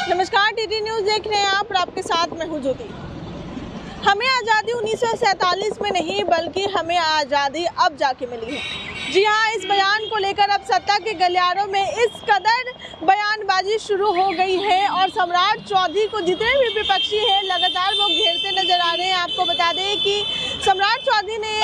नमस्कार, TT news देख रहे हैं आप और आपके साथ मैं हूं ज्योति। हमें आज़ादी 1947 में नहीं बल्कि हमें आज़ादी अब जाके मिली है। जी हाँ, इस बयान को लेकर अब सत्ता के गलियारों में इस कदर बयानबाजी शुरू हो गई है और सम्राट चौधरी को जितने भी विपक्षी हैं लगातार वो घेरते नजर आ रहे हैं। आपको बता दें कि सम्राट चौधरी ने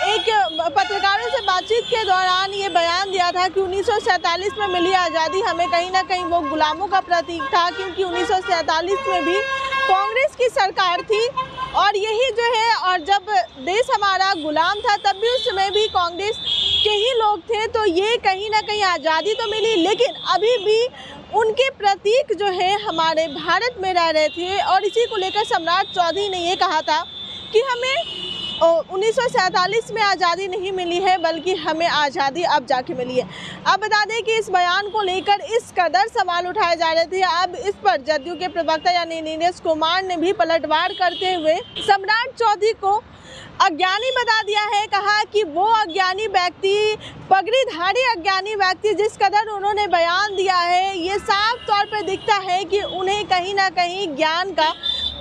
एक पत्रकारों से बातचीत के दौरान ये बयान दिया था कि 1947 में मिली आज़ादी हमें कहीं ना कहीं वो गुलामों का प्रतीक था, क्योंकि 1947 में भी कांग्रेस की सरकार थी और यही जो है, और जब देश हमारा गुलाम था तब भी उस समय भी कांग्रेस के ही लोग थे, तो ये कहीं ना कहीं आज़ादी तो मिली लेकिन अभी भी उनके प्रतीक जो है हमारे भारत में रह रहे थे। और इसी को लेकर सम्राट चौधरी ने ये कहा था कि हमें 1947 में आज़ादी नहीं मिली है बल्कि हमें आज़ादी अब जाके मिली है। अब बता दें कि इस बयान को लेकर इस कदर सवाल उठाए जा रहे थे, अब इस पर जदयू के प्रवक्ता यानी नीरज कुमार ने भी पलटवार करते हुए सम्राट चौधरी को अज्ञानी बता दिया है। कहा कि वो अज्ञानी व्यक्ति, पगड़ीधारी अज्ञानी व्यक्ति, जिस कदर उन्होंने बयान दिया है ये साफ तौर पर दिखता है कि उन्हें कहीं ना कहीं ज्ञान का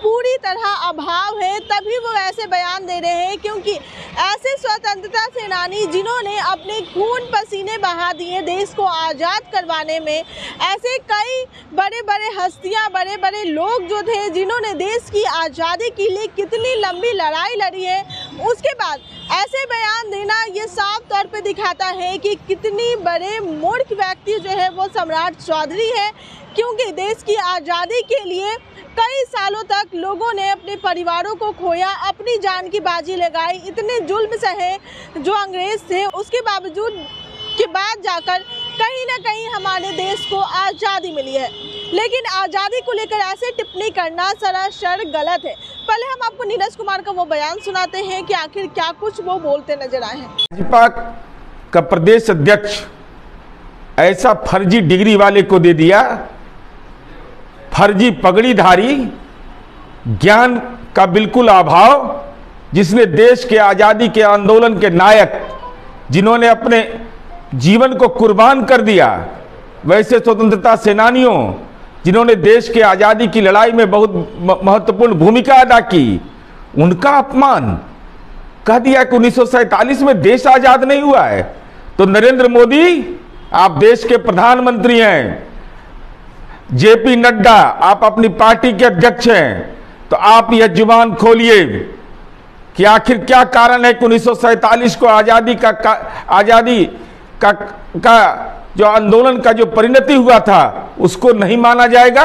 पूरी तरह अभाव है, तभी वो ऐसे बयान दे रहे हैं। क्योंकि ऐसे स्वतंत्रता सेनानी जिन्होंने अपने खून पसीने बहा दिए देश को आज़ाद करवाने में, ऐसे कई बड़े बड़े हस्तियां, बड़े बड़े लोग जो थे जिन्होंने देश की आज़ादी के लिए कितनी लंबी लड़ाई लड़ी है, उसके बाद ऐसे बयान देना ये साफ तौर पे दिखाता है कि कितनी बड़े मूर्ख व्यक्ति जो है वो सम्राट चौधरी है। क्योंकि देश की आज़ादी के लिए कई सालों तक लोगों ने अपने परिवारों को खोया, अपनी जान की बाजी लगाई, इतने जुल्म सहे जो अंग्रेज थे, उसके बावजूद के बाद जाकर कहीं ना कहीं हमारे देश को आज़ादी मिली है। लेकिन आज़ादी को लेकर ऐसे टिप्पणी करना सरासर गलत है। पहले हम आपको नीरज कुमार का वो बयान सुनाते हैं कि आखिर क्या कुछ वो बोलते नजर आए हैं। भाजपा का प्रदेश अध्यक्ष ऐसा फर्जी डिग्री वाले को दे दिया, फर्जी पगड़ीधारी, ज्ञान का बिल्कुल अभाव, जिसने देश के आज़ादी के आंदोलन के नायक, जिन्होंने अपने जीवन को कुर्बान कर दिया, वैसे स्वतंत्रता सेनानियों जिन्होंने देश के आज़ादी की लड़ाई में बहुत महत्वपूर्ण भूमिका अदा की, उनका अपमान कह दिया कि 1947 में देश आज़ाद नहीं हुआ है। तो नरेंद्र मोदी, आप देश के प्रधानमंत्री हैं, जेपी नड्डा आप अपनी पार्टी के अध्यक्ष हैं, तो आप यह जुबान खोलिए कि आखिर क्या कारण है कि 1947 को आज़ादी का जो आंदोलन का जो परिणति हुआ था उसको नहीं माना जाएगा।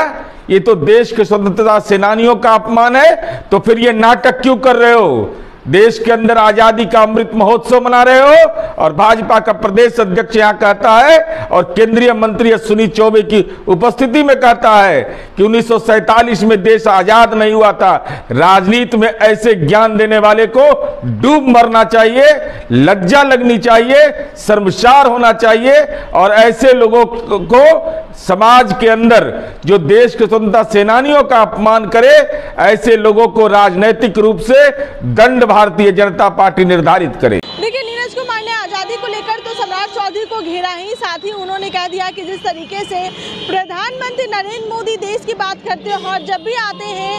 ये तो देश के स्वतंत्रता सेनानियों का अपमान है। तो फिर ये नाटक क्यों कर रहे हो? देश के अंदर आज़ादी का अमृत महोत्सव मना रहे हो और भाजपा का प्रदेश अध्यक्ष यहाँ कहता है और केंद्रीय मंत्री अश्विनी चौबे की उपस्थिति में कहता है कि 1947 में देश आज़ाद नहीं हुआ था। राजनीति में ऐसे ज्ञान देने वाले को डूब मरना चाहिए, लज्जा लगनी चाहिए, शर्मसार होना चाहिए। और ऐसे लोगों को समाज के अंदर जो देश के स्वतंत्रता सेनानियों का अपमान करे, ऐसे लोगों को राजनैतिक रूप से दंड भारतीय जनता पार्टी निर्धारित करे। देखिए, नीरज कुमार ने आज़ादी को लेकर तो सम्राट चौधरी को घेरा ही, साथ ही उन्होंने कह दिया कि जिस तरीके से प्रधानमंत्री नरेंद्र मोदी देश की बात करते हैं और जब भी आते हैं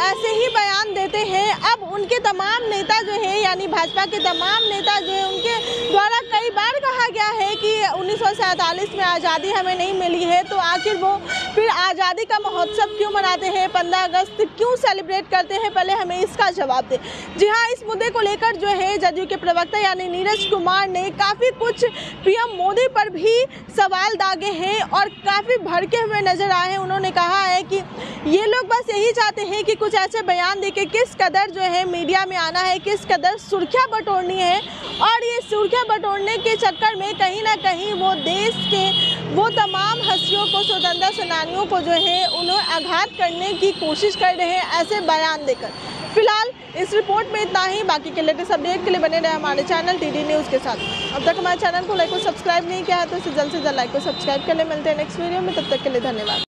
ऐसे ही बयान देते हैं। अब उनके तमाम नेता जो है यानी भाजपा के तमाम नेता जो है, उनके द्वारा कई बार कहा गया है कि 1947 में आज़ादी हमें नहीं मिली है, तो आखिर वो फिर आज़ादी का महोत्सव क्यों मनाते हैं, 15 अगस्त क्यों सेलिब्रेट करते हैं? पहले हमें इसका जवाब दें। जी हाँ, इस मुद्दे को लेकर जो है जदयू के प्रवक्ता यानी नीरज कुमार ने काफ़ी कुछ पीएम मोदी पर भी सवाल दागे हैं और काफ़ी भड़के हुए नजर आए हैं। उन्होंने कहा है कि ये लोग बस यही चाहते हैं कि कुछ ऐसे बयान देके किस कदर जो है मीडिया में आना है, किस कदर सुर्खियाँ बटोरनी है, और ये सुर्खियाँ बटोरने के चक्कर में कहीं ना कहीं वो देश के वो तमाम हस्तियों को, स्वतंत्रता सेनानियों को जो है उन्हें आघात करने की कोशिश कर रहे हैं ऐसे बयान देकर। फिलहाल इस रिपोर्ट में इतना ही। बाकी के लेटेस्ट अपडेट के लिए बने रहे हमारे चैनल टीटी न्यूज़ के साथ। अब तक हमारे चैनल को लाइक और सब्सक्राइब नहीं किया है तो इसे जल्द से जल्द लाइक और सब्सक्राइब कर ले। मिलते हैं नेक्स्ट वीडियो में, तब तक के लिए धन्यवाद।